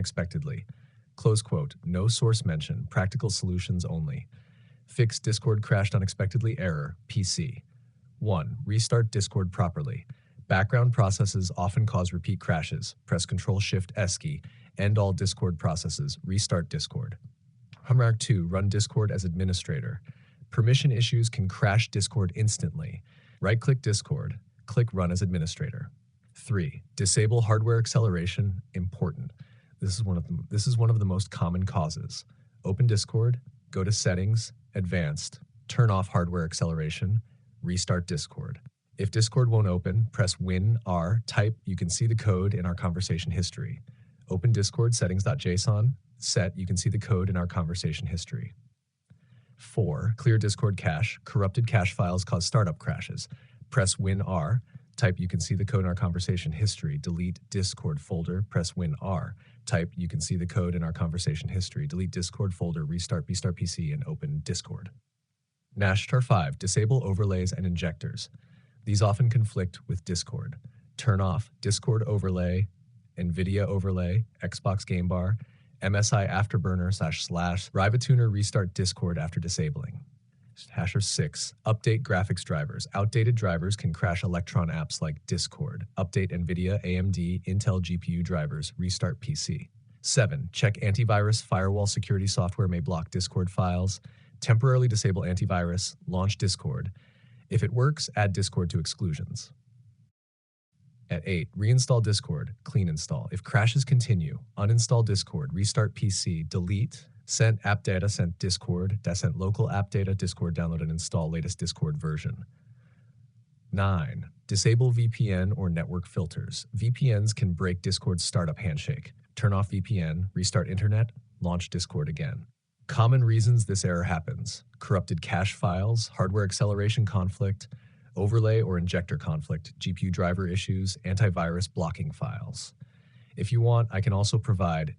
unexpectedly. Close quote. No source mention. Practical solutions only. Fix Discord crashed unexpectedly error. PC. 1. Restart Discord properly. Background processes often cause repeat crashes. Press Ctrl-Shift-S key. End all Discord processes. Restart Discord. Homework 2. Run Discord as administrator. Permission issues can crash Discord instantly. Right-click Discord. Click Run as administrator. 3. Disable hardware acceleration. Important. This is one of the most common causes. Open Discord, go to Settings, Advanced, turn off hardware acceleration, restart Discord. If Discord won't open, press Win-R, type you can see the code in our conversation history. Open Discord settings.json, set you can see the code in our conversation history. 4. Clear Discord cache. Corrupted cache files cause startup crashes. Press Win-R, type you can see the code in our conversation history. Delete Discord folder, press Win-R. Type you can see the code in our conversation history. Delete Discord folder, restart bstart PC, and open Discord. Nashtar 5. Disable overlays and injectors. These often conflict with Discord. Turn off Discord overlay, NVIDIA overlay, Xbox Game Bar, MSI Afterburner / Rivatuner restart Discord after disabling. Hasher 6. Update graphics drivers. Outdated drivers can crash Electron apps like Discord. Update NVIDIA, AMD, Intel GPU drivers. Restart PC. 7. Check antivirus. Firewall security software may block Discord files. Temporarily disable antivirus. Launch Discord. If it works, add Discord to exclusions. At 8. Reinstall Discord. Clean install. If crashes continue, uninstall Discord. Restart PC. Delete. Sent app data. Sent Discord. Sent local app data. Discord. Download and install latest Discord version. 9. Disable VPN or network filters. VPNs can break Discord's startup handshake. Turn off VPN. Restart internet. Launch Discord again. Common reasons this error happens: corrupted cache files, hardware acceleration conflict, overlay or injector conflict, GPU driver issues, antivirus blocking files. If you want, I can also provide